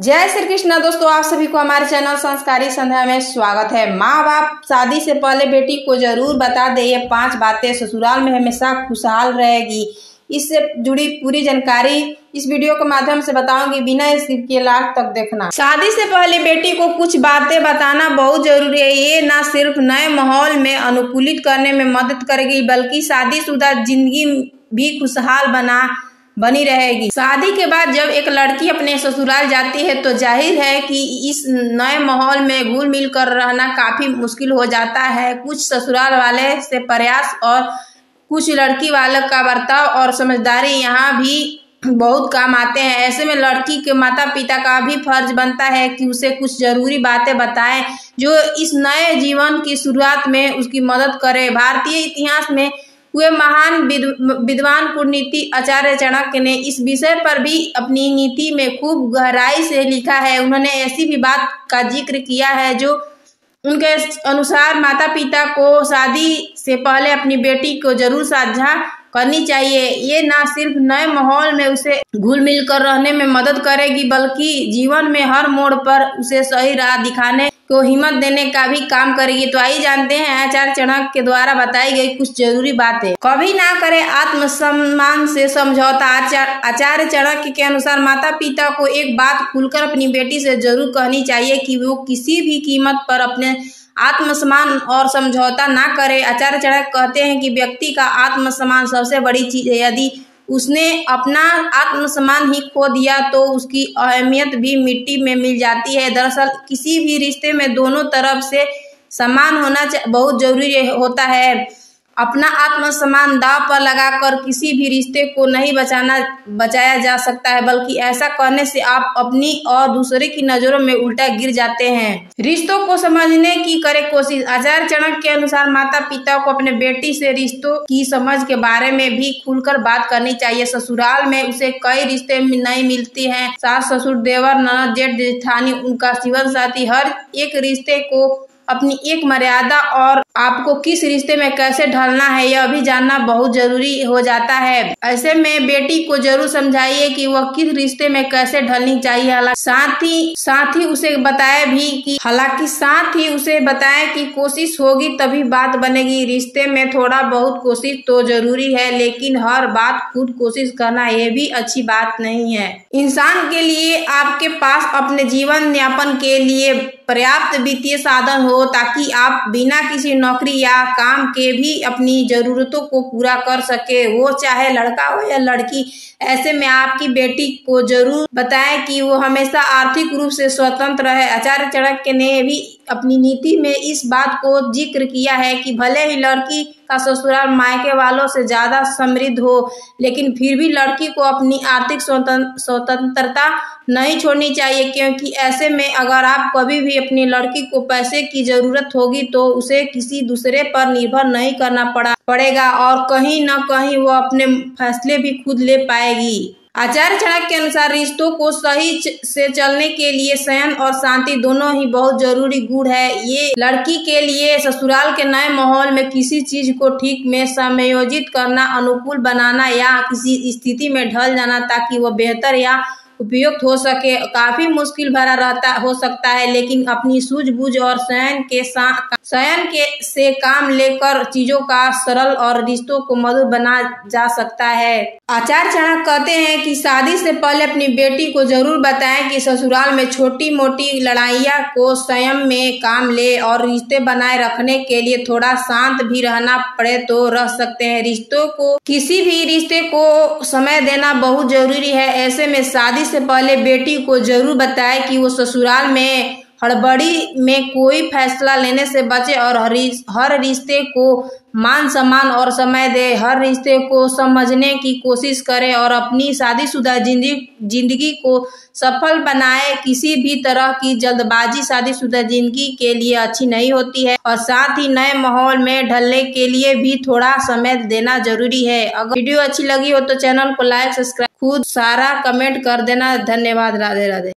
जय श्री कृष्ण। दोस्तों, आप सभी को हमारे चैनल संस्कारी संध्या में स्वागत है। माँ बाप शादी से पहले बेटी को जरूर बता दे ये 5 बातें, ससुराल में हमेशा खुशहाल रहेगी। इससे जुड़ी पूरी जानकारी इस वीडियो के माध्यम से बताऊंगी, बिना स्किप किए लास्ट तक देखना। शादी से पहले बेटी को कुछ बातें बताना बहुत जरूरी है। ये न सिर्फ नए माहौल में अनुकूलित करने में मदद करेगी, बल्कि शादीशुदा जिंदगी भी खुशहाल बनी रहेगी। शादी के बाद जब एक लड़की अपने ससुराल जाती है तो जाहिर है कि इस नए माहौल में घुल मिल कर रहना काफी मुश्किल हो जाता है। कुछ ससुराल वाले से प्रयास और कुछ लड़की वाले का बर्ताव और समझदारी यहाँ भी बहुत काम आते हैं। ऐसे में लड़की के माता पिता का भी फर्ज बनता है कि उसे कुछ जरूरी बातें बताएं जो इस नए जीवन की शुरुआत में उसकी मदद करे। भारतीय इतिहास में हुए महान विद्वान कूटनीति आचार्य चाणक्य ने इस विषय पर भी अपनी नीति में खूब गहराई से लिखा है। उन्होंने ऐसी भी बात का जिक्र किया है जो उनके अनुसार माता पिता को शादी से पहले अपनी बेटी को जरूर साझा करनी चाहिए। ये न सिर्फ नए माहौल में उसे घुल मिल कर रहने में मदद करेगी, बल्कि जीवन में हर मोड़ पर उसे सही राह दिखाने को हिम्मत देने का भी काम करेगी। तो आइए जानते हैं आचार्य चाणक्य के द्वारा बताई गई कुछ जरूरी बातें। कभी ना करें आत्मसम्मान से समझौता। आचार्य चाणक्य के अनुसार माता पिता को एक बात खुलकर अपनी बेटी से जरूर कहनी चाहिए कि वो किसी भी कीमत पर अपने आत्मसम्मान और समझौता ना करे। आचार्य चाणक्य कहते हैं कि व्यक्ति का आत्मसम्मान सबसे बड़ी चीज है। यदि उसने अपना आत्मसम्मान ही खो दिया तो उसकी अहमियत भी मिट्टी में मिल जाती है। दरअसल किसी भी रिश्ते में दोनों तरफ से सम्मान होना बहुत जरूरी होता है। अपना आत्मसम्मान दांव पर लगाकर किसी भी रिश्ते को नहीं बचाया जा सकता है, बल्कि ऐसा करने से आप अपनी और दूसरे की नजरों में उल्टा गिर जाते हैं। रिश्तों को समझने की करें कोशिश। आचार्य चाणक्य के अनुसार माता पिता को अपने बेटी से रिश्तों की समझ के बारे में भी खुलकर बात करनी चाहिए। ससुराल में उसे कई रिश्ते नहीं मिलते हैं। सास ससुर, देवर, ननद, जेठ जेठानी, उनका जीवन साथी, हर एक रिश्ते को अपनी एक मर्यादा और आपको किस रिश्ते में कैसे ढलना है यह भी जानना बहुत जरूरी हो जाता है। ऐसे में बेटी को जरूर समझाइए कि वह किस रिश्ते में कैसे ढलनी चाहिए। साथ ही उसे बताएं कि कोशिश होगी तभी बात बनेगी। रिश्ते में थोड़ा बहुत कोशिश तो जरूरी है, लेकिन हर बात खुद कोशिश करना ये भी अच्छी बात नहीं है। इंसान के लिए आपके पास अपने जीवन यापन के लिए पर्याप्त वित्तीय साधन हो ताकि आप बिना किसी नौकरी या काम के भी अपनी जरूरतों को पूरा कर सके, वो चाहे लड़का हो या लड़की। ऐसे में आपकी बेटी को जरूर बताएं कि वो हमेशा आर्थिक रूप से स्वतंत्र है। आचार्य चाणक्य ने भी अपनी नीति में इस बात को जिक्र किया है कि भले ही लड़की का ससुराल मायके वालों से ज्यादा समृद्ध हो, लेकिन फिर भी लड़की को अपनी आर्थिक स्वतंत्रता नहीं छोड़नी चाहिए, क्योंकि ऐसे में अगर आप कभी भी अपनी लड़की को पैसे की जरूरत होगी तो उसे किसी दूसरे पर निर्भर नहीं करना पड़ेगा और कहीं न कहीं वो अपने फैसले भी खुद ले पाएगी। आचार्य चाणक्य के अनुसार रिश्तों को सही से चलने के लिए संयम और शांति दोनों ही बहुत जरूरी गुण है। ये लड़की के लिए ससुराल के नए माहौल में किसी चीज को ठीक में समायोजित करना, अनुकूल बनाना या किसी स्थिति में ढल जाना ताकि वो बेहतर या उपयुक्त हो सके काफी मुश्किल भरा हो सकता है, लेकिन अपनी सूझबूझ और संयम से काम लेकर चीजों का सरल और रिश्तों को मधुर बना जा सकता है। आचार्य चाणक्य कहते हैं कि शादी से पहले अपनी बेटी को जरूर बताएं कि ससुराल में छोटी मोटी लड़ाइयाँ को संयम में काम ले और रिश्ते बनाए रखने के लिए थोड़ा शांत भी रहना पड़े तो रह सकते हैं। किसी भी रिश्ते को समय देना बहुत जरूरी है। ऐसे में शादी से पहले बेटी को जरूर बताए कि वो ससुराल में हड़बड़ी में कोई फैसला लेने से बचे और हर रिश्ते को मान सम्मान और समय दे। हर रिश्ते को समझने की कोशिश करे और अपनी शादीशुदा जिंदगी को सफल बनाए। किसी भी तरह की जल्दबाजी शादीशुदा जिंदगी के लिए अच्छी नहीं होती है और साथ ही नए माहौल में ढलने के लिए भी थोड़ा समय देना जरूरी है। अगर वीडियो अच्छी लगी हो तो चैनल को लाइक, सब्सक्राइब, खुद सारा कमेंट कर देना। धन्यवाद। राधे राधे।